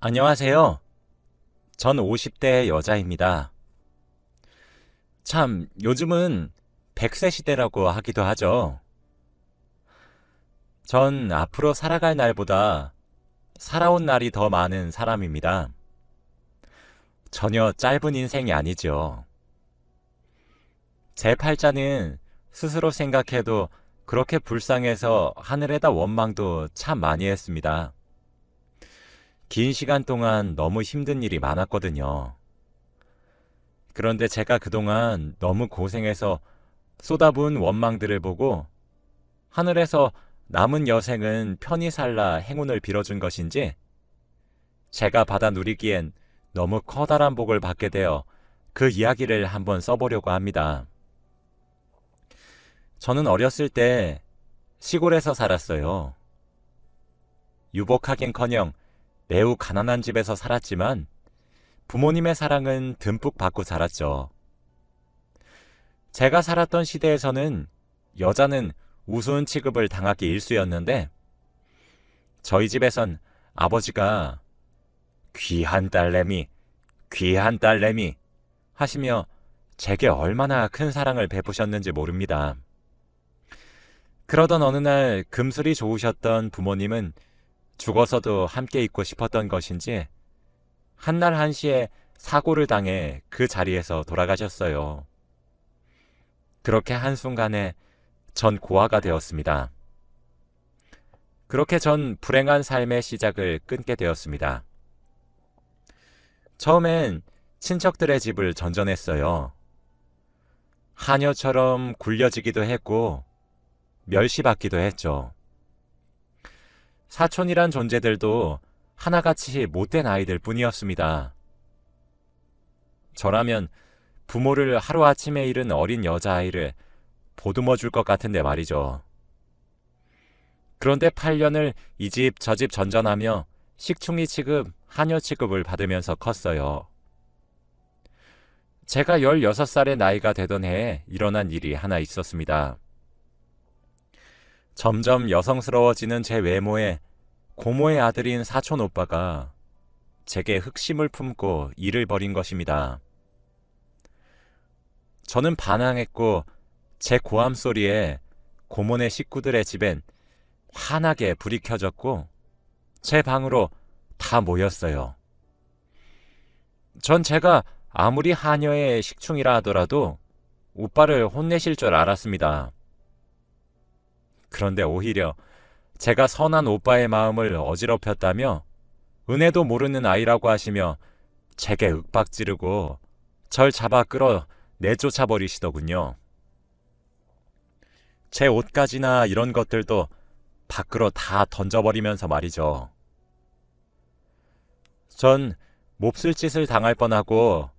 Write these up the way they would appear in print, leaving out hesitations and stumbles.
안녕하세요. 전 50대 여자입니다. 참, 요즘은 100세 시대라고 하기도 하죠. 전 앞으로 살아갈 날보다 살아온 날이 더 많은 사람입니다. 전혀 짧은 인생이 아니죠. 제 팔자는 스스로 생각해도 그렇게 불쌍해서 하늘에다 원망도 참 많이 했습니다. 긴 시간 동안 너무 힘든 일이 많았거든요. 그런데 제가 그동안 너무 고생해서 쏟아부은 원망들을 보고 하늘에서 남은 여생은 편히 살라 행운을 빌어준 것인지 제가 받아 누리기엔 너무 커다란 복을 받게 되어 그 이야기를 한번 써보려고 합니다. 저는 어렸을 때 시골에서 살았어요. 유복하긴커녕 매우 가난한 집에서 살았지만 부모님의 사랑은 듬뿍 받고 자랐죠. 제가 살았던 시대에서는 여자는 우스운 취급을 당하기 일쑤였는데 저희 집에선 아버지가 귀한 딸내미, 귀한 딸내미 하시며 제게 얼마나 큰 사랑을 베푸셨는지 모릅니다. 그러던 어느 날 금슬이 좋으셨던 부모님은 죽어서도 함께 있고 싶었던 것인지 한날 한시에 사고를 당해 그 자리에서 돌아가셨어요. 그렇게 한순간에 전 고아가 되었습니다. 그렇게 전 불행한 삶의 시작을 끊게 되었습니다. 처음엔 친척들의 집을 전전했어요. 하녀처럼 굴려지기도 했고 멸시받기도 했죠. 사촌이란 존재들도 하나같이 못된 아이들 뿐이었습니다. 저라면 부모를 하루아침에 잃은 어린 여자아이를 보듬어 줄 것 같은데 말이죠. 그런데 8년을 이 집 저 집 전전하며 식충이 취급, 하녀 취급을 받으면서 컸어요. 제가 16살의 나이가 되던 해에 일어난 일이 하나 있었습니다. 점점 여성스러워지는 제 외모에 고모의 아들인 사촌 오빠가 제게 흑심을 품고 일을 벌인 것입니다. 저는 반항했고 제 고함 소리에 고모네 식구들의 집엔 환하게 불이 켜졌고 제 방으로 다 모였어요. 전 제가 아무리 하녀의 식충이라 하더라도 오빠를 혼내실 줄 알았습니다. 그런데 오히려 제가 선한 오빠의 마음을 어지럽혔다며 은혜도 모르는 아이라고 하시며 제게 윽박지르고 절 잡아 끌어 내쫓아 버리시더군요. 제 옷가지나 이런 것들도 밖으로 다 던져버리면서 말이죠. 전 몹쓸 짓을 당할 뻔하고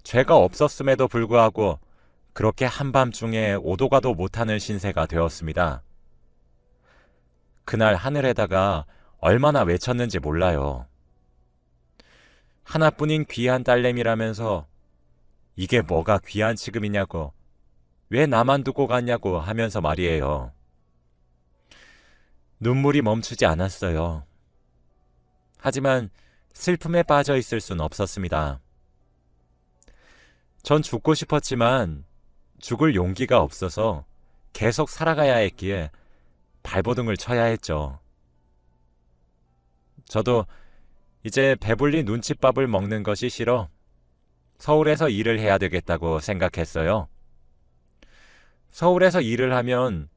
죄가 없었음에도 불구하고 그렇게 한밤중에 오도 가도 못하는 신세가 되었습니다. 그날 하늘에다가 얼마나 외쳤는지 몰라요. 하나뿐인 귀한 딸내미라면서 이게 뭐가 귀한 취급이냐고, 왜 나만 두고 갔냐고 하면서 말이에요. 눈물이 멈추지 않았어요. 하지만 슬픔에 빠져 있을 순 없었습니다. 전 죽고 싶었지만 죽을 용기가 없어서 계속 살아가야 했기에 발버둥을 쳐야 했죠. 저도 이제 배불리 눈칫밥을 먹는 것이 싫어 서울에서 일을 해야 되겠다고 생각했어요. 서울에서 일을 하면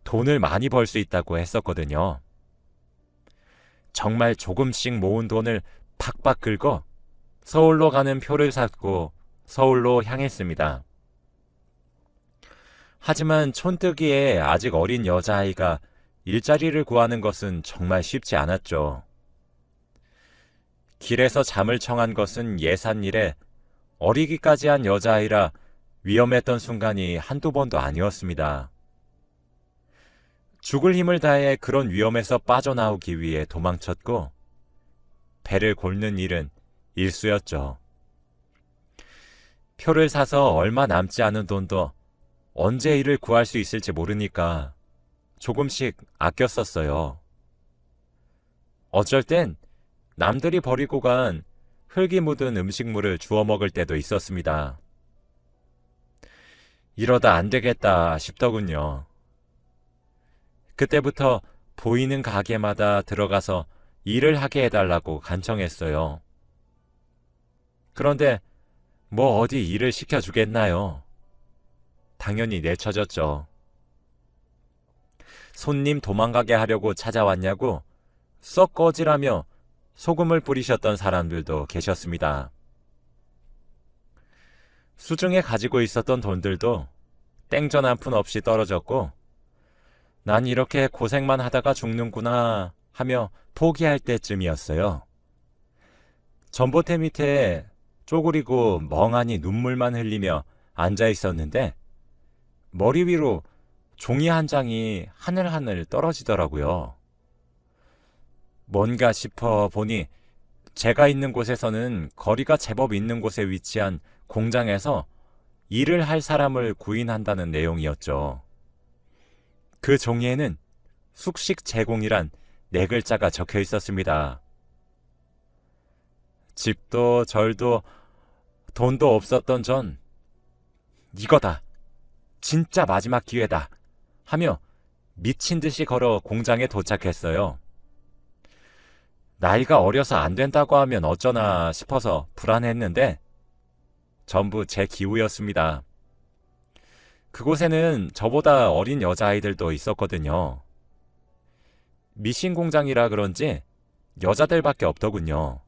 돈을 많이 벌 수 있다고 했었거든요. 정말 조금씩 모은 돈을 팍팍 긁어 서울로 가는 표를 샀고 서울로 향했습니다. 하지만 촌뜨기에 아직 어린 여자아이가 일자리를 구하는 것은 정말 쉽지 않았죠. 길에서 잠을 청한 것은 예산일에 어리기까지 한 여자아이라 위험했던 순간이 한두 번도 아니었습니다. 죽을 힘을 다해 그런 위험에서 빠져나오기 위해 도망쳤고 배를 골는 일은 일쑤였죠. 표를 사서 얼마 남지 않은 돈도 언제 일을 구할 수 있을지 모르니까 조금씩 아껴 썼어요. 어쩔 땐 남들이 버리고 간 흙이 묻은 음식물을 주워 먹을 때도 있었습니다. 이러다 안 되겠다 싶더군요. 그때부터 보이는 가게마다 들어가서 일을 하게 해달라고 간청했어요. 그런데 뭐 어디 일을 시켜주겠나요? 당연히 내쳐졌죠. 손님 도망가게 하려고 찾아왔냐고 썩 꺼지라며 소금을 뿌리셨던 사람들도 계셨습니다. 수중에 가지고 있었던 돈들도 땡전 한 푼 없이 떨어졌고 난 이렇게 고생만 하다가 죽는구나 하며 포기할 때쯤이었어요. 전봇대 밑에 쪼그리고 멍하니 눈물만 흘리며 앉아 있었는데 머리 위로 종이 한 장이 하늘하늘 떨어지더라고요. 뭔가 싶어 보니 제가 있는 곳에서는 거리가 제법 있는 곳에 위치한 공장에서 일을 할 사람을 구인한다는 내용이었죠. 그 종이에는 숙식 제공이란 4글자가 적혀 있었습니다. 집도 절도 돈도 없었던 전 이거다, 진짜 마지막 기회다 하며 미친 듯이 걸어 공장에 도착했어요. 나이가 어려서 안 된다고 하면 어쩌나 싶어서 불안했는데 전부 제 기우였습니다. 그곳에는 저보다 어린 여자아이들도 있었거든요. 미신 공장이라 그런지 여자들밖에 없더군요.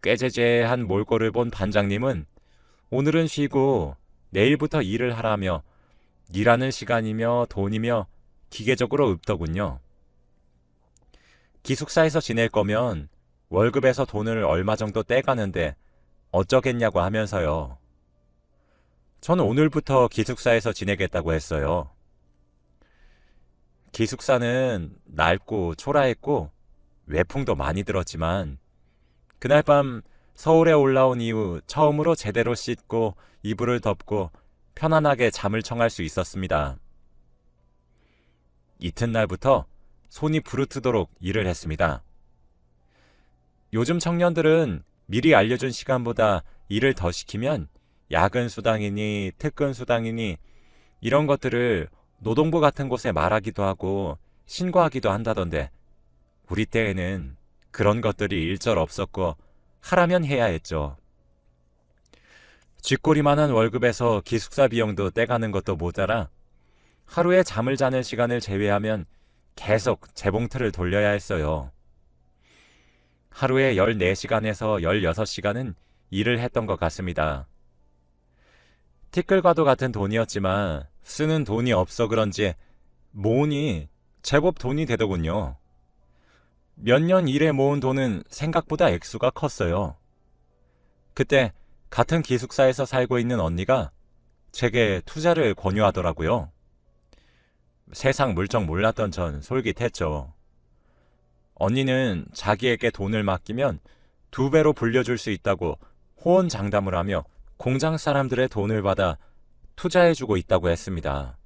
꾀재재한 몰골을 본 반장님은 오늘은 쉬고 내일부터 일을 하라며 일하는 시간이며 돈이며 기계적으로 읊더군요. 기숙사에서 지낼 거면 월급에서 돈을 얼마 정도 떼가는데 어쩌겠냐고 하면서요. 저는 오늘부터 기숙사에서 지내겠다고 했어요. 기숙사는 낡고 초라했고 외풍도 많이 들었지만 그날 밤 서울에 올라온 이후 처음으로 제대로 씻고 이불을 덮고 편안하게 잠을 청할 수 있었습니다. 이튿날부터 손이 부르트도록 일을 했습니다. 요즘 청년들은 미리 알려준 시간보다 일을 더 시키면 야근 수당이니 특근 수당이니 이런 것들을 노동부 같은 곳에 말하기도 하고 신고하기도 한다던데 우리 때에는 그런 것들이 일절 없었고 하라면 해야 했죠. 쥐꼬리만한 월급에서 기숙사 비용도 떼가는 것도 모자라 하루에 잠을 자는 시간을 제외하면 계속 재봉틀을 돌려야 했어요. 하루에 14시간에서 16시간은 일을 했던 것 같습니다. 티끌과도 같은 돈이었지만 쓰는 돈이 없어 그런지 모으니 제법 돈이 되더군요. 몇 년 일에 모은 돈은 생각보다 액수가 컸어요. 그때 같은 기숙사에서 살고 있는 언니가 제게 투자를 권유하더라고요. 세상 물정 몰랐던 전 솔깃했죠. 언니는 자기에게 돈을 맡기면 2배로 불려줄 수 있다고 호언장담을 하며 공장 사람들의 돈을 받아 투자해주고 있다고 했습니다.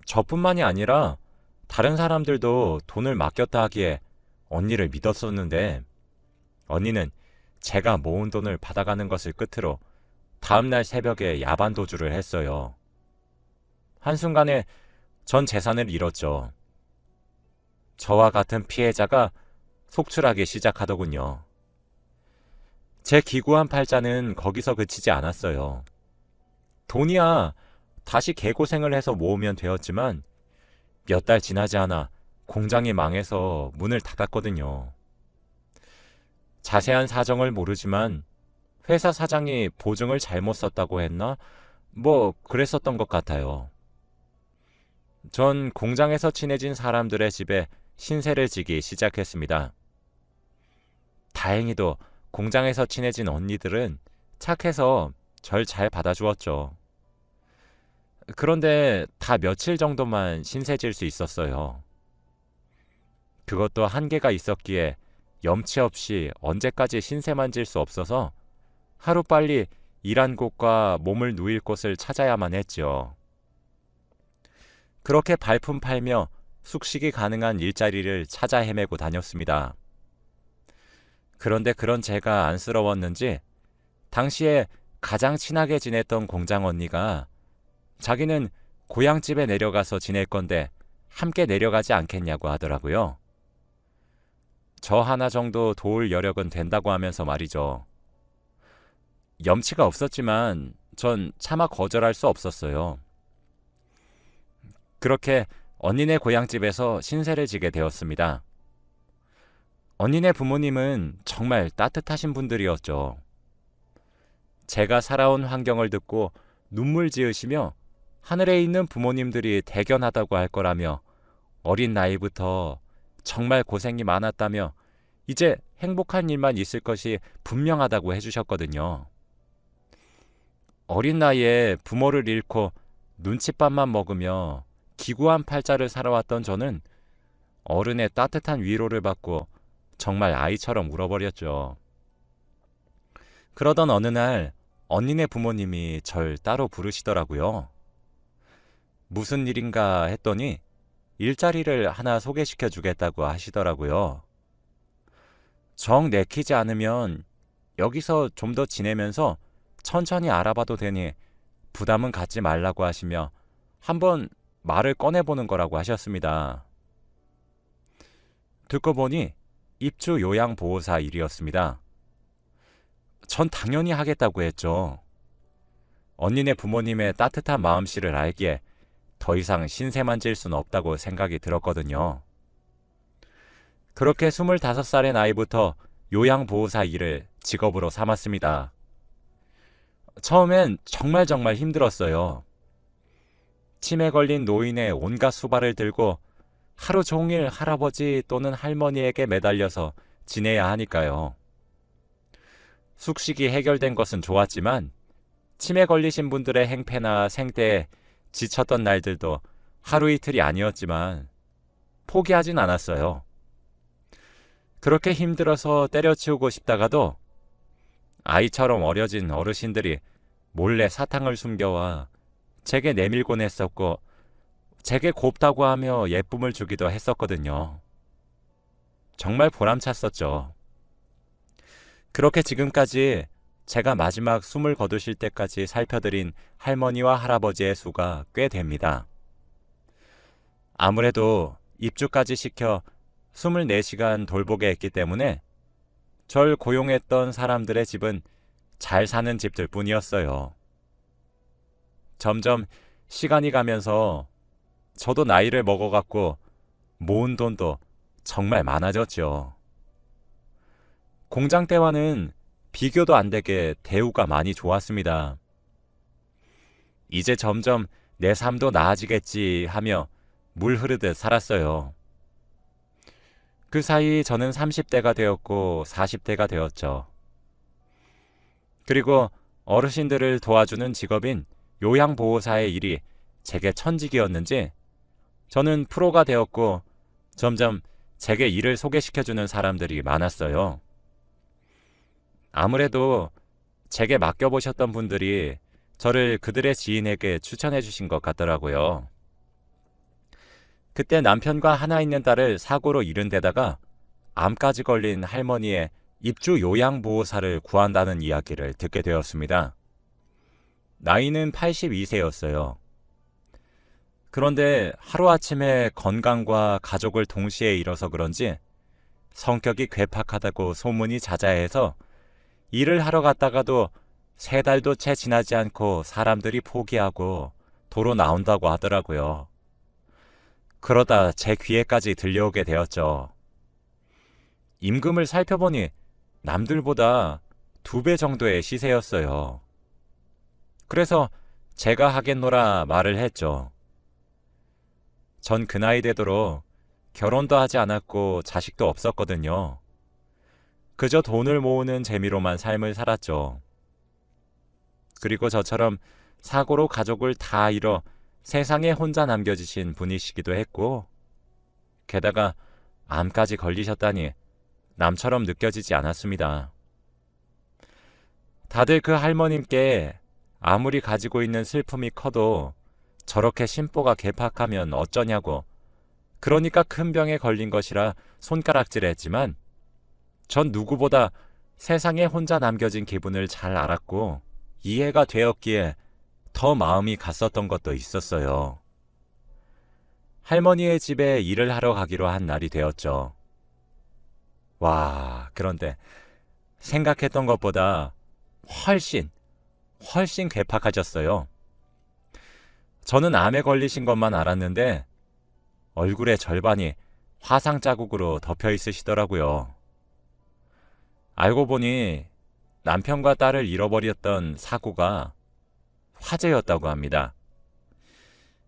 저뿐만이 아니라 다른 사람들도 돈을 맡겼다 하기에 언니를 믿었었는데 언니는 제가 모은 돈을 받아가는 것을 끝으로 다음날 새벽에 야반 도주를 했어요. 한순간에 전 재산을 잃었죠. 저와 같은 피해자가 속출하기 시작하더군요. 제 기구한 팔자는 거기서 그치지 않았어요. 돈이야 다시 개고생을 해서 모으면 되었지만 몇 달 지나지 않아 공장이 망해서 문을 닫았거든요. 자세한 사정을 모르지만 회사 사장이 보증을 잘못 썼다고 했나? 뭐 그랬었던 것 같아요. 전 공장에서 친해진 사람들의 집에 신세를 지기 시작했습니다. 다행히도 공장에서 친해진 언니들은 착해서 절 잘 받아주었죠. 그런데 다 며칠 정도만 신세질 수 있었어요. 그것도 한계가 있었기에 염치 없이 언제까지 신세만 질 수 없어서 하루빨리 일한 곳과 몸을 누일 곳을 찾아야만 했죠. 그렇게 발품 팔며 숙식이 가능한 일자리를 찾아 헤매고 다녔습니다. 그런데 그런 제가 안쓰러웠는지 당시에 가장 친하게 지냈던 공장 언니가 자기는 고향집에 내려가서 지낼 건데 함께 내려가지 않겠냐고 하더라고요. 저 하나 정도 도울 여력은 된다고 하면서 말이죠. 염치가 없었지만 전 차마 거절할 수 없었어요. 그렇게 언니네 고향집에서 신세를 지게 되었습니다. 언니네 부모님은 정말 따뜻하신 분들이었죠. 제가 살아온 환경을 듣고 눈물 지으시며 하늘에 있는 부모님들이 대견하다고 할 거라며 어린 나이부터 정말 고생이 많았다며 이제 행복한 일만 있을 것이 분명하다고 해주셨거든요. 어린 나이에 부모를 잃고 눈칫밥만 먹으며 기구한 팔자를 살아왔던 저는 어른의 따뜻한 위로를 받고 정말 아이처럼 울어버렸죠. 그러던 어느 날 언니네 부모님이 절 따로 부르시더라고요. 무슨 일인가 했더니 일자리를 하나 소개시켜 주겠다고 하시더라고요. 정 내키지 않으면 여기서 좀 더 지내면서 천천히 알아봐도 되니 부담은 갖지 말라고 하시며 한번 말을 꺼내보는 거라고 하셨습니다. 듣고 보니 입주 요양보호사 일이었습니다. 전 당연히 하겠다고 했죠. 언니네 부모님의 따뜻한 마음씨를 알기에 더 이상 신세만 질 수는 없다고 생각이 들었거든요. 그렇게 25살의 나이부터 요양보호사 일을 직업으로 삼았습니다. 처음엔 정말 힘들었어요. 치매 걸린 노인의 온갖 수발을 들고 하루 종일 할아버지 또는 할머니에게 매달려서 지내야 하니까요. 숙식이 해결된 것은 좋았지만 치매 걸리신 분들의 행패나 생태에 지쳤던 날들도 하루 이틀이 아니었지만 포기하진 않았어요. 그렇게 힘들어서 때려치우고 싶다가도 아이처럼 어려진 어르신들이 몰래 사탕을 숨겨와 제게 내밀곤 했었고 제게 곱다고 하며 예쁨을 주기도 했었거든요. 정말 보람찼었죠. 그렇게 지금까지 제가 마지막 숨을 거두실 때까지 살펴드린 할머니와 할아버지의 수가 꽤 됩니다. 아무래도 입주까지 시켜 24시간 돌보게 했기 때문에 절 고용했던 사람들의 집은 잘 사는 집들 뿐이었어요. 점점 시간이 가면서 저도 나이를 먹어갔고 모은 돈도 정말 많아졌죠. 공장 때와는 비교도 안 되게 대우가 많이 좋았습니다. 이제 점점 내 삶도 나아지겠지 하며 물 흐르듯 살았어요. 그 사이 저는 30대가 되었고 40대가 되었죠. 그리고 어르신들을 도와주는 직업인 요양보호사의 일이 제게 천직이었는지 저는 프로가 되었고 점점 제게 일을 소개시켜주는 사람들이 많았어요. 아무래도 제게 맡겨보셨던 분들이 저를 그들의 지인에게 추천해 주신 것 같더라고요. 그때 남편과 하나 있는 딸을 사고로 잃은 데다가 암까지 걸린 할머니의 입주 요양보호사를 구한다는 이야기를 듣게 되었습니다. 나이는 82세였어요. 그런데 하루아침에 건강과 가족을 동시에 잃어서 그런지 성격이 괴팍하다고 소문이 자자해서 일을 하러 갔다가도 3달도 채 지나지 않고 사람들이 포기하고 도로 나온다고 하더라고요. 그러다 제 귀에까지 들려오게 되었죠. 임금을 살펴보니 남들보다 2배 정도의 시세였어요. 그래서 제가 하겠노라 말을 했죠. 전 그 나이 되도록 결혼도 하지 않았고 자식도 없었거든요. 그저 돈을 모으는 재미로만 삶을 살았죠. 그리고 저처럼 사고로 가족을 다 잃어 세상에 혼자 남겨지신 분이시기도 했고 게다가 암까지 걸리셨다니 남처럼 느껴지지 않았습니다. 다들 그 할머님께 아무리 가지고 있는 슬픔이 커도 저렇게 심보가 괴팍하면 어쩌냐고 그러니까 큰 병에 걸린 것이라 손가락질했지만 전 누구보다 세상에 혼자 남겨진 기분을 잘 알았고 이해가 되었기에 더 마음이 갔었던 것도 있었어요. 할머니의 집에 일을 하러 가기로 한 날이 되었죠. 와, 그런데 생각했던 것보다 훨씬 괴팍하셨어요. 저는 암에 걸리신 것만 알았는데 얼굴의 절반이 화상 자국으로 덮여 있으시더라고요. 알고 보니 남편과 딸을 잃어버렸던 사고가 화재였다고 합니다.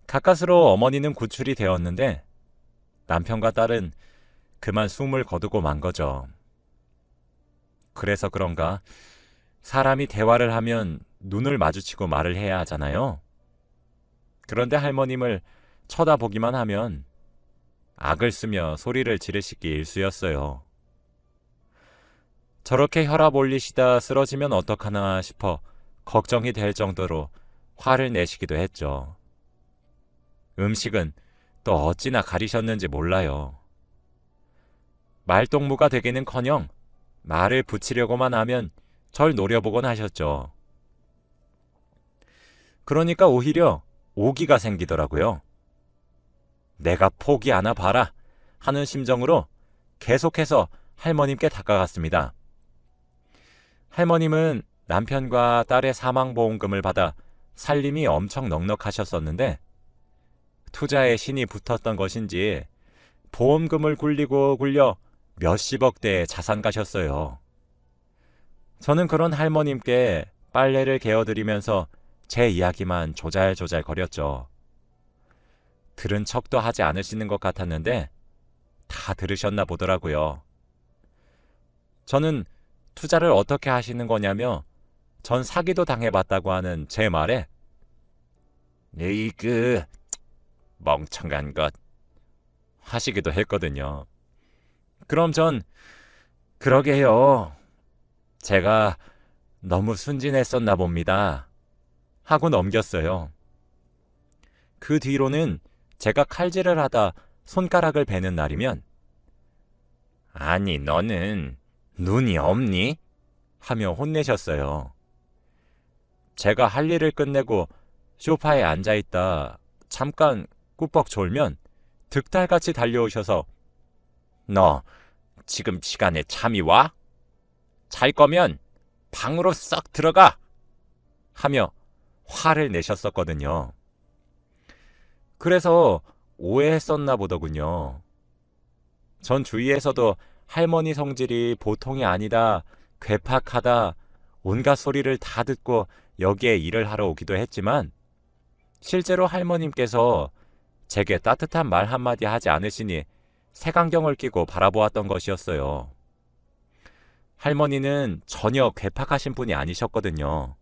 가까스로 어머니는 구출이 되었는데 남편과 딸은 그만 숨을 거두고 만 거죠. 그래서 그런가 사람이 대화를 하면 눈을 마주치고 말을 해야 하잖아요. 그런데 할머님을 쳐다보기만 하면 악을 쓰며 소리를 지르시기 일쑤였어요. 저렇게 혈압 올리시다 쓰러지면 어떡하나 싶어 걱정이 될 정도로 화를 내시기도 했죠. 음식은 또 어찌나 가리셨는지 몰라요. 말동무가 되기는커녕 말을 붙이려고만 하면 절 노려보곤 하셨죠. 그러니까 오히려 오기가 생기더라고요. 내가 포기하나 봐라 하는 심정으로 계속해서 할머님께 다가갔습니다. 할머님은 남편과 딸의 사망보험금을 받아 살림이 엄청 넉넉하셨었는데 투자에 신이 붙었던 것인지 보험금을 굴리고 굴려 몇십억 대의 자산 가셨어요. 저는 그런 할머님께 빨래를 개어드리면서 제 이야기만 조잘조잘 거렸죠. 들은 척도 하지 않으시는 것 같았는데 다 들으셨나 보더라고요. 저는 투자를 어떻게 하시는 거냐며 전 사기도 당해봤다고 하는 제 말에 에이 멍청한 것 하시기도 했거든요. 그럼 전 그러게요. 제가 너무 순진했었나 봅니다. 하고 넘겼어요. 그 뒤로는 제가 칼질을 하다 손가락을 베는 날이면 아니 너는 눈이 없니? 하며 혼내셨어요. 제가 할 일을 끝내고 소파에 앉아있다 잠깐 꾸벅 졸면 득달같이 달려오셔서 너 지금 시간에 잠이 와? 잘 거면 방으로 썩 들어가! 하며 화를 내셨었거든요. 그래서 오해했었나 보더군요. 전 주위에서도 할머니 성질이 보통이 아니다, 괴팍하다, 온갖 소리를 다 듣고 여기에 일을 하러 오기도 했지만 실제로 할머님께서 제게 따뜻한 말 한마디 하지 않으시니 색안경을 끼고 바라보았던 것이었어요. 할머니는 전혀 괴팍하신 분이 아니셨거든요.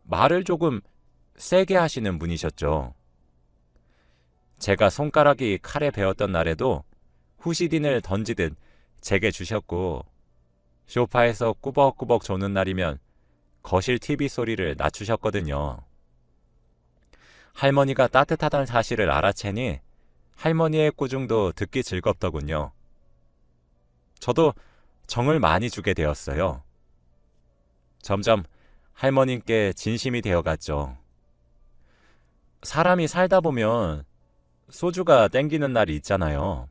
말을 조금 세게 하시는 분이셨죠. 제가 손가락이 칼에 베었던 날에도 후시딘을 던지듯 제게 주셨고 소파에서 꾸벅꾸벅 조는 날이면 거실 TV 소리를 낮추셨거든요. 할머니가 따뜻하다는 사실을 알아채니 할머니의 꾸중도 듣기 즐겁더군요. 저도 정을 많이 주게 되었어요. 점점 할머님께 진심이 되어갔죠. 사람이 살다 보면 소주가 땡기는 날이 있잖아요.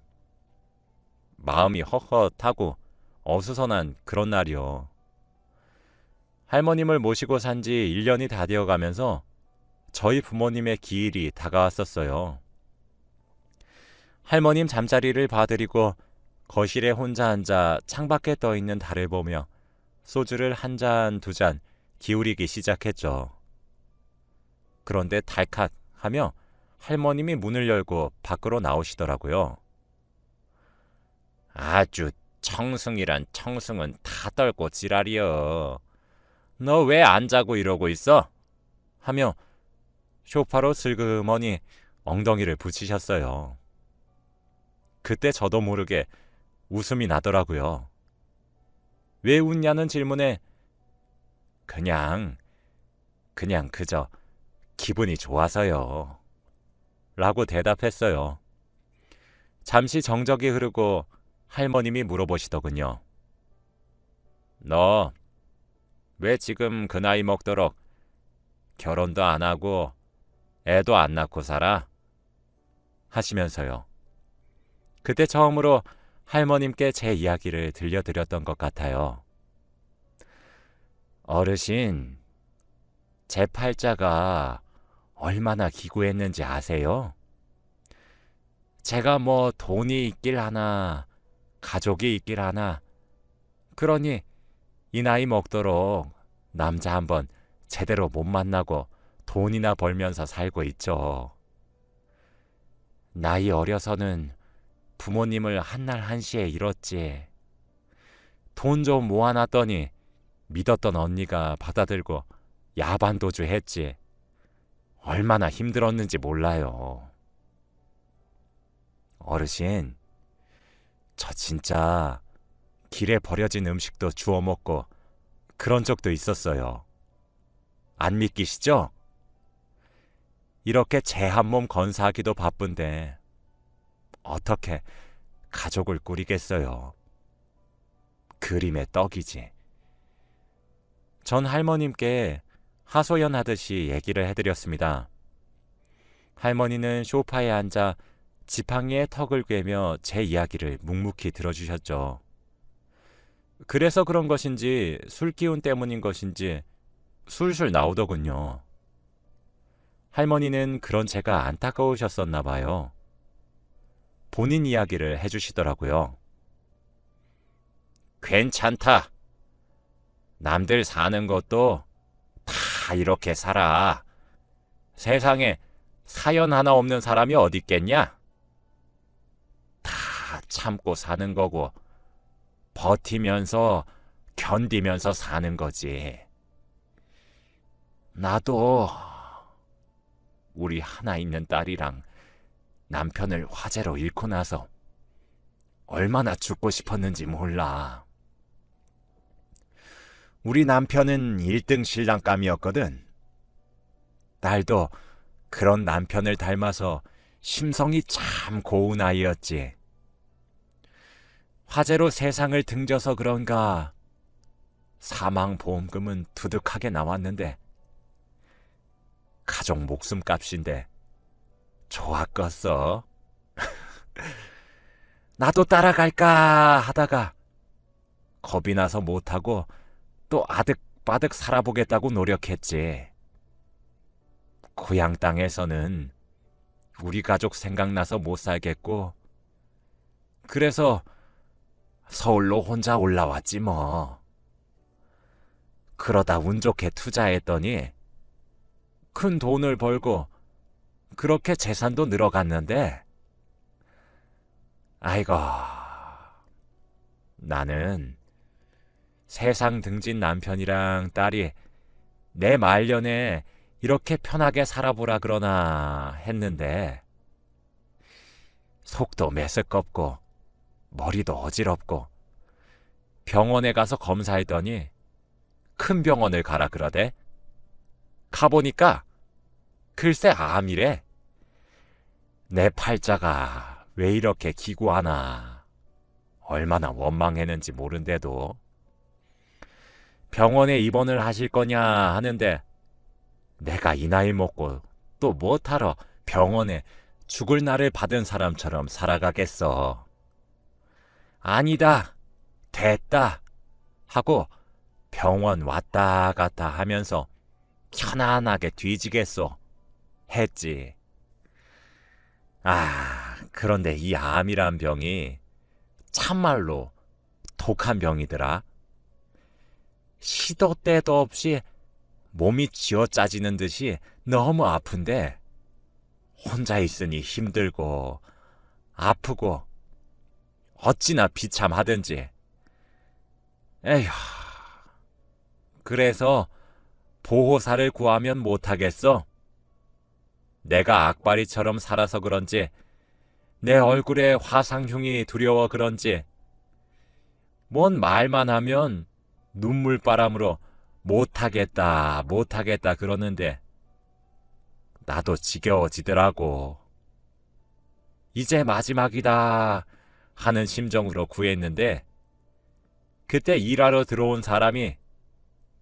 마음이 헛헛하고 어수선한 그런 날이요. 할머님을 모시고 산 지 1년이 다 되어가면서 저희 부모님의 기일이 다가왔었어요. 할머님 잠자리를 봐드리고 거실에 혼자 앉아 창밖에 떠있는 달을 보며 소주를 한 잔, 두 잔 기울이기 시작했죠. 그런데 달칵 하며 할머님이 문을 열고 밖으로 나오시더라고요. 아주 청승이란 청승은 다 떨고 지랄이여. 너 왜 안 자고 이러고 있어? 하며 소파로 슬그머니 엉덩이를 붙이셨어요. 그때 저도 모르게 웃음이 나더라고요. 왜 웃냐는 질문에 그냥 그저 기분이 좋아서요. 라고 대답했어요. 잠시 정적이 흐르고 할머님이 물어보시더군요. 너 왜 지금 그 나이 먹도록 결혼도 안 하고 애도 안 낳고 살아? 하시면서요. 그때 처음으로 할머님께 제 이야기를 들려드렸던 것 같아요. 어르신, 제 팔자가 얼마나 기구했는지 아세요? 제가 뭐 돈이 있길 하나, 가족이 있길 하나, 그러니 이 나이 먹도록 남자 한번 제대로 못 만나고 돈이나 벌면서 살고 있죠. 나이 어려서는 부모님을 한날 한시에 잃었지. 돈 좀 모아놨더니 믿었던 언니가 받아들고 야반도주 했지. 얼마나 힘들었는지 몰라요. 어르신, 저 진짜 길에 버려진 음식도 주워 먹고 그런 적도 있었어요. 안 믿기시죠? 이렇게 제 한 몸 건사하기도 바쁜데 어떻게 가족을 꾸리겠어요? 그림의 떡이지. 전 할머님께 하소연하듯이 얘기를 해드렸습니다. 할머니는 소파에 앉아 지팡이에 턱을 꿰며 제 이야기를 묵묵히 들어주셨죠. 그래서 그런 것인지 술 기운 때문인 것인지 술술 나오더군요. 할머니는 그런 제가 안타까우셨었나 봐요. 본인 이야기를 해주시더라고요. 괜찮다. 남들 사는 것도 다 이렇게 살아. 세상에 사연 하나 없는 사람이 어디 있겠냐? 다 참고 사는 거고 버티면서 견디면서 사는 거지. 나도 우리 하나 있는 딸이랑 남편을 화재로 잃고 나서 얼마나 죽고 싶었는지 몰라. 우리 남편은 1등 신랑감이었거든. 딸도 그런 남편을 닮아서 심성이 참 고운 아이였지. 화재로 세상을 등져서 그런가 사망보험금은 두둑하게 나왔는데 가족 목숨값인데 좋았겠어. 나도 따라갈까 하다가 겁이 나서 못하고 또 아득바득 살아보겠다고 노력했지. 고향 땅에서는 우리 가족 생각나서 못 살겠고 그래서 서울로 혼자 올라왔지 뭐. 그러다 운 좋게 투자했더니 큰 돈을 벌고 그렇게 재산도 늘어갔는데 아이고, 나는 세상 등진 남편이랑 딸이 내 말년에 이렇게 편하게 살아보라 그러나 했는데 속도 메스껍고 머리도 어지럽고 병원에 가서 검사했더니 큰 병원을 가라 그러대. 가보니까 글쎄 암이래. 내 팔자가 왜 이렇게 기구하나. 얼마나 원망했는지 모른데도. 병원에 입원을 하실 거냐 하는데 내가 이 나이 먹고 또 못하러 병원에 죽을 날을 받은 사람처럼 살아가겠어. 아니다, 됐다 하고 병원 왔다 갔다 하면서 편안하게 뒤지겠소 했지. 그런데 이 암이란 병이 참말로 독한 병이더라. 시도 때도 없이 몸이 쥐어짜지는 듯이 너무 아픈데 혼자 있으니 힘들고 아프고 어찌나 비참하든지. 에휴, 그래서 보호사를 구하면 못하겠어? 내가 악바리처럼 살아서 그런지 내 얼굴에 화상흉이 두려워 그런지 뭔 말만 하면 눈물바람으로 못하겠다 그러는데 나도 지겨워지더라고. 이제 마지막이다 하는 심정으로 구했는데 그때 일하러 들어온 사람이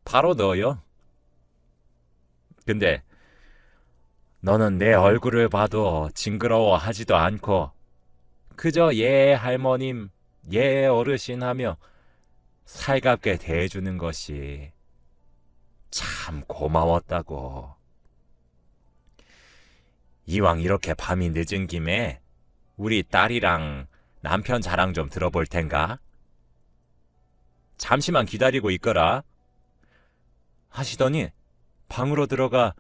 바로 너요. 근데 너는 내 얼굴을 봐도 징그러워하지도 않고 그저 예 할머님, 예 어르신 하며 살갑게 대해주는 것이 참 고마웠다고. 이왕 이렇게 밤이 늦은 김에 우리 딸이랑 남편 자랑 좀 들어볼 텐가? 잠시만 기다리고 있거라. 하시더니 방으로 들어가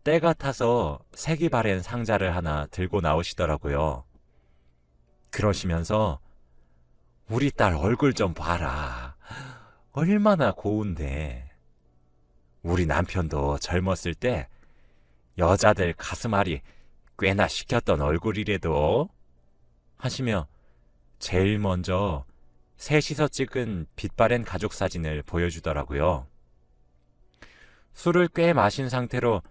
때 같아서 색이 바랜 상자를 하나 들고 나오시더라고요. 그러시면서 우리 딸 얼굴 좀 봐라. 얼마나 고운데. 우리 남편도 젊었을 때 여자들 가슴앓이 꽤나 시켰던 얼굴이래도 하시며 제일 먼저 셋이서 찍은 빛바랜 가족 사진을 보여주더라고요. 술을 꽤 마신 상태로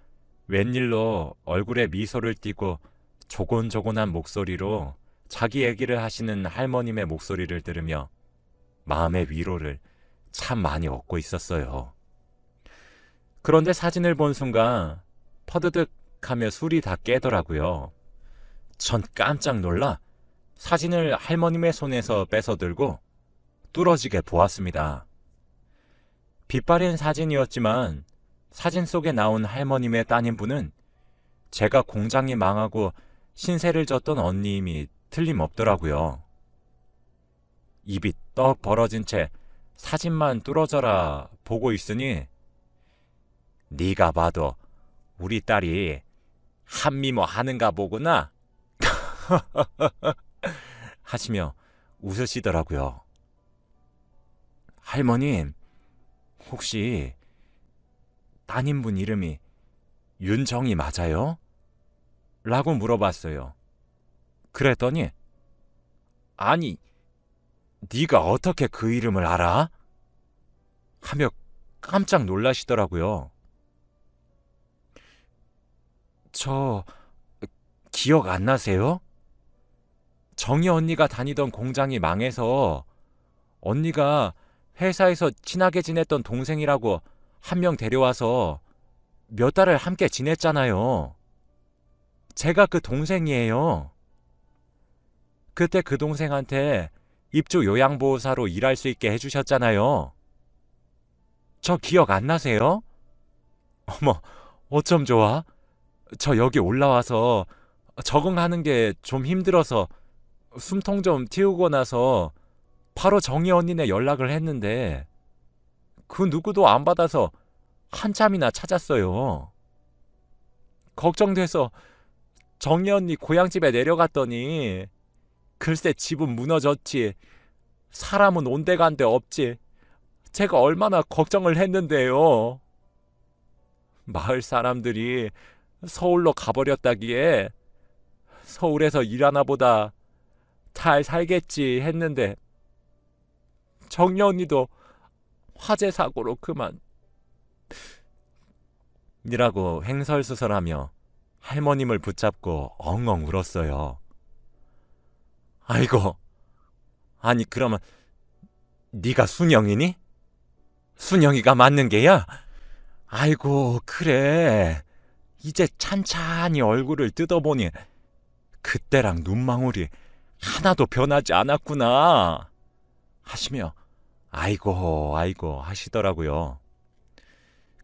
웬일로 얼굴에 미소를 띠고 조곤조곤한 목소리로 자기 얘기를 하시는 할머님의 목소리를 들으며 마음의 위로를 참 많이 얻고 있었어요. 그런데 사진을 본 순간 퍼드득 하며 술이 다 깨더라고요. 전 깜짝 놀라 사진을 할머님의 손에서 뺏어 들고 뚫어지게 보았습니다. 빛바랜 사진이었지만 사진 속에 나온 할머님의 따님분은 제가 공장이 망하고 신세를 졌던 언니임이 틀림없더라고요. 입이 떡 벌어진 채 사진만 뚫어져라 보고 있으니 네가 봐도 우리 딸이 한미모 하는가 보구나 하시며 웃으시더라고요. 할머님, 혹시 따님분 이름이 윤정이 맞아요? 라고 물어봤어요. 그랬더니 아니, 네가 어떻게 그 이름을 알아? 하며 깜짝 놀라시더라고요. 저 기억 안 나세요? 정희 언니가 다니던 공장이 망해서 언니가 회사에서 친하게 지냈던 동생이라고 한 명 데려와서 몇 달을 함께 지냈잖아요. 제가 그 동생이에요. 그때 그 동생한테 입주 요양보호사로 일할 수 있게 해주셨잖아요. 저 기억 안 나세요? 어머, 어쩜 좋아? 저 여기 올라와서 적응하는 게 좀 힘들어서 숨통 좀 틔우고 나서 바로 정희 언니네 연락을 했는데 그 누구도 안 받아서 한참이나 찾았어요. 걱정돼서 정희 언니 고향집에 내려갔더니 글쎄 집은 무너졌지 사람은 온데간데 없지. 제가 얼마나 걱정을 했는데요. 마을 사람들이 서울로 가버렸다기에 서울에서 일하나 보다 잘 살겠지 했는데 정희 언니도 화재 사고로 그만 이라고 횡설수설하며 할머님을 붙잡고 엉엉 울었어요. 아이고, 아니 그러면 네가 순영이니? 순영이가 맞는 게야? 아이고 그래. 이제 찬찬히 얼굴을 뜯어보니 그때랑 눈망울이 하나도 변하지 않았구나 하시며 아이고 하시더라고요.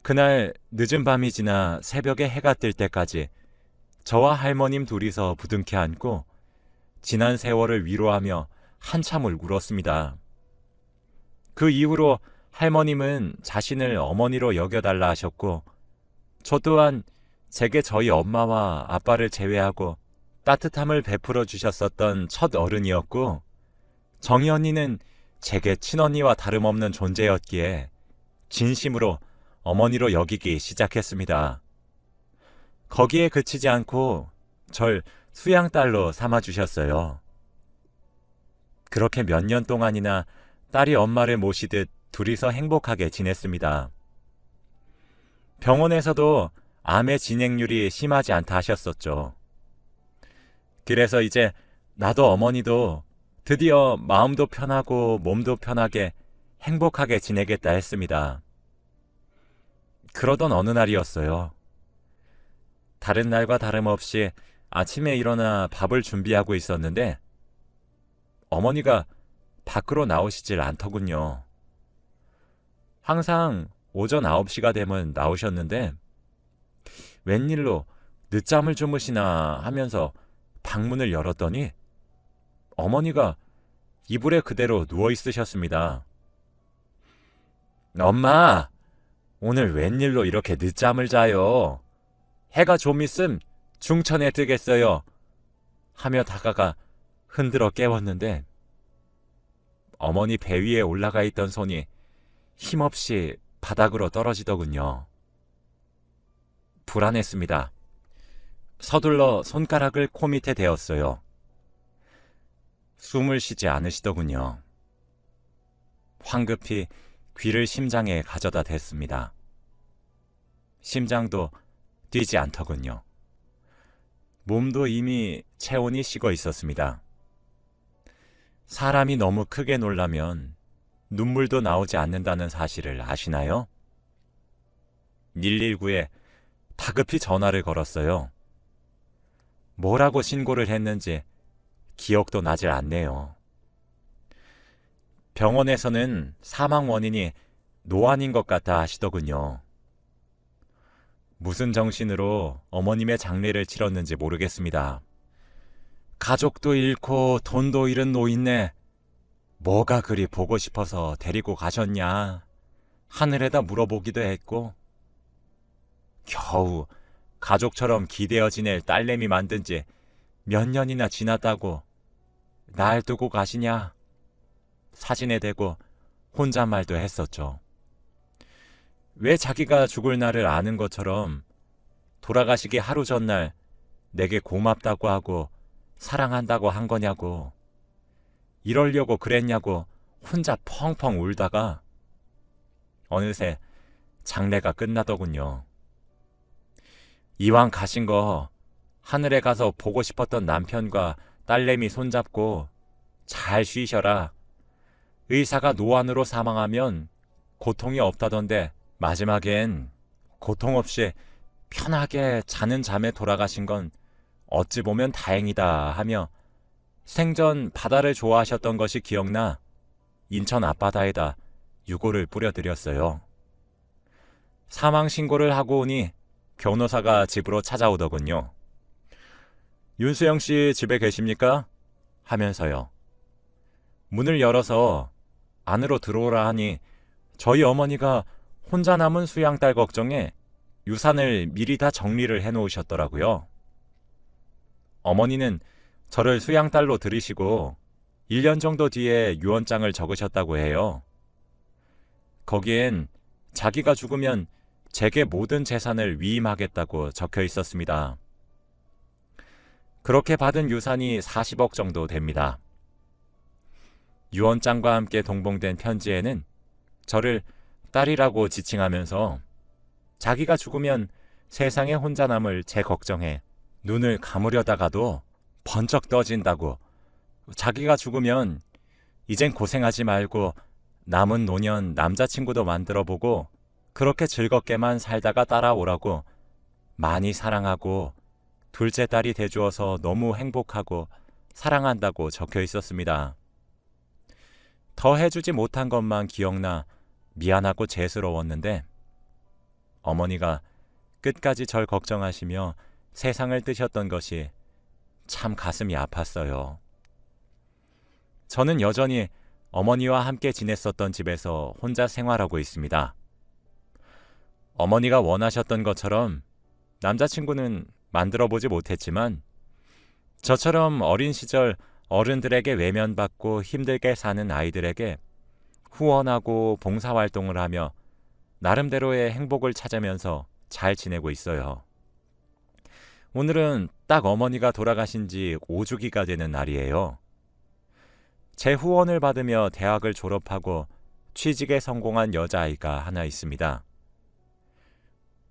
그날 늦은 밤이 지나 새벽에 해가 뜰 때까지 저와 할머님 둘이서 부둥켜 안고 지난 세월을 위로하며 한참을 울었습니다. 그 이후로 할머님은 자신을 어머니로 여겨달라 하셨고 저 또한 제게 저희 엄마와 아빠를 제외하고 따뜻함을 베풀어 주셨었던 첫 어른이었고 정희 언니는 제게 친언니와 다름없는 존재였기에 진심으로 어머니로 여기기 시작했습니다. 거기에 그치지 않고 절 수양딸로 삼아주셨어요. 그렇게 몇 년 동안이나 딸이 엄마를 모시듯 둘이서 행복하게 지냈습니다. 병원에서도 암의 진행률이 심하지 않다 하셨었죠. 그래서 이제 나도 어머니도 드디어 마음도 편하고 몸도 편하게 행복하게 지내겠다 했습니다. 그러던 어느 날이었어요. 다른 날과 다름없이 아침에 일어나 밥을 준비하고 있었는데 어머니가 밖으로 나오시질 않더군요. 항상 오전 9시가 되면 나오셨는데 웬일로 늦잠을 주무시나 하면서 방문을 열었더니 어머니가 이불에 그대로 누워 있으셨습니다. 엄마, 오늘 웬일로 이렇게 늦잠을 자요? 해가 좀 있음 중천에 뜨겠어요. 하며 다가가 흔들어 깨웠는데 어머니 배 위에 올라가 있던 손이 힘없이 바닥으로 떨어지더군요. 불안했습니다. 서둘러 손가락을 코 밑에 대었어요. 숨을 쉬지 않으시더군요. 황급히 귀를 심장에 가져다 댔습니다. 심장도 뛰지 않더군요. 몸도 이미 체온이 식어 있었습니다. 사람이 너무 크게 놀라면 눈물도 나오지 않는다는 사실을 아시나요? 119에 다급히 전화를 걸었어요. 뭐라고 신고를 했는지 기억도 나질 않네요. 병원에서는 사망 원인이 노안인 것 같다 하시더군요. 무슨 정신으로 어머님의 장례를 치렀는지 모르겠습니다. 가족도 잃고 돈도 잃은 노인네, 뭐가 그리 보고 싶어서 데리고 가셨냐 하늘에다 물어보기도 했고 겨우 가족처럼 기대어 지낼 딸내미 만든 지 몇 년이나 지났다고 날 두고 가시냐 사진에 대고 혼잣말도 했었죠. 왜 자기가 죽을 날을 아는 것처럼 돌아가시기 하루 전날 내게 고맙다고 하고 사랑한다고 한 거냐고, 이러려고 그랬냐고 혼자 펑펑 울다가 어느새 장례가 끝나더군요. 이왕 가신 거 하늘에 가서 보고 싶었던 남편과 딸내미 손잡고 잘 쉬셔라. 의사가 노안으로 사망하면 고통이 없다던데 마지막엔 고통 없이 편하게 자는 잠에 돌아가신 건 어찌 보면 다행이다 하며 생전 바다를 좋아하셨던 것이 기억나 인천 앞바다에다 유골을 뿌려드렸어요. 사망 신고를 하고 오니 변호사가 집으로 찾아오더군요. 윤수영 씨 집에 계십니까? 하면서요. 문을 열어서 안으로 들어오라 하니 저희 어머니가 혼자 남은 수양딸 걱정에 유산을 미리 다 정리를 해놓으셨더라고요. 어머니는 저를 수양딸로 들이시고 1년 정도 뒤에 유언장을 적으셨다고 해요. 거기엔 자기가 죽으면 제게 모든 재산을 위임하겠다고 적혀 있었습니다. 그렇게 받은 유산이 40억 정도 됩니다. 유언장과 함께 동봉된 편지에는 저를 딸이라고 지칭하면서 자기가 죽으면 세상에 혼자 남을 제 걱정에 눈을 감으려다가도 번쩍 떠진다고, 자기가 죽으면 이젠 고생하지 말고 남은 노년 남자친구도 만들어보고 그렇게 즐겁게만 살다가 따라오라고, 많이 사랑하고 둘째 딸이 돼주어서 너무 행복하고 사랑한다고 적혀 있었습니다. 더 해주지 못한 것만 기억나 미안하고 죄스러웠는데 어머니가 끝까지 절 걱정하시며 세상을 뜨셨던 것이 참 가슴이 아팠어요. 저는 여전히 어머니와 함께 지냈었던 집에서 혼자 생활하고 있습니다. 어머니가 원하셨던 것처럼 남자친구는 만들어보지 못했지만 저처럼 어린 시절 어른들에게 외면받고 힘들게 사는 아이들에게 후원하고 봉사활동을 하며 나름대로의 행복을 찾으면서 잘 지내고 있어요. 오늘은 딱 어머니가 돌아가신 지 5주기가 되는 날이에요. 제 후원을 받으며 대학을 졸업하고 취직에 성공한 여자아이가 하나 있습니다.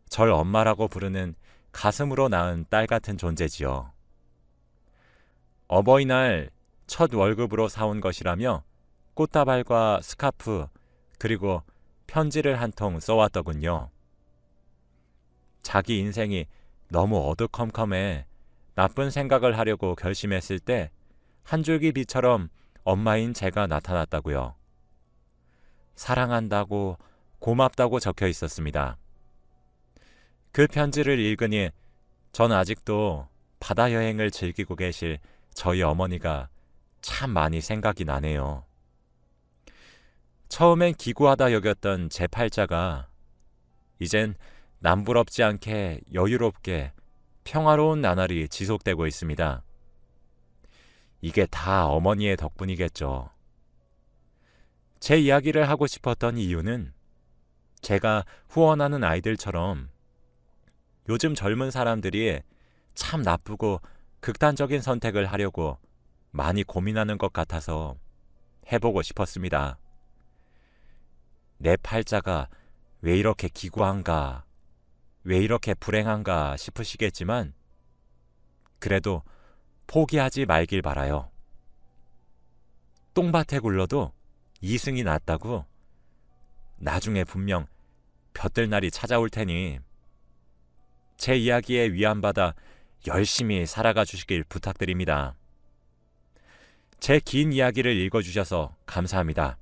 절 엄마라고 부르는 가슴으로 낳은 딸 같은 존재지요. 어버이날 첫 월급으로 사온 것이라며 꽃다발과 스카프 그리고 편지를 한 통 써왔더군요. 자기 인생이 너무 어두컴컴해 나쁜 생각을 하려고 결심했을 때 한 줄기 빛처럼 엄마인 제가 나타났다고요. 사랑한다고 고맙다고 적혀 있었습니다. 그 편지를 읽으니 전 아직도 바다 여행을 즐기고 계실 저희 어머니가 참 많이 생각이 나네요. 처음엔 기구하다 여겼던 제 팔자가 이젠 남부럽지 않게 여유롭게 평화로운 나날이 지속되고 있습니다. 이게 다 어머니의 덕분이겠죠. 제 이야기를 하고 싶었던 이유는 제가 후원하는 아이들처럼 요즘 젊은 사람들이 참 나쁘고 극단적인 선택을 하려고 많이 고민하는 것 같아서 해보고 싶었습니다. 내 팔자가 왜 이렇게 기구한가, 왜 이렇게 불행한가 싶으시겠지만 그래도 포기하지 말길 바라요. 똥밭에 굴러도 이승이 낫다고 나중에 분명 볕들 날이 찾아올 테니 제 이야기에 위안받아 열심히 살아가 주시길 부탁드립니다. 제 긴 이야기를 읽어주셔서 감사합니다.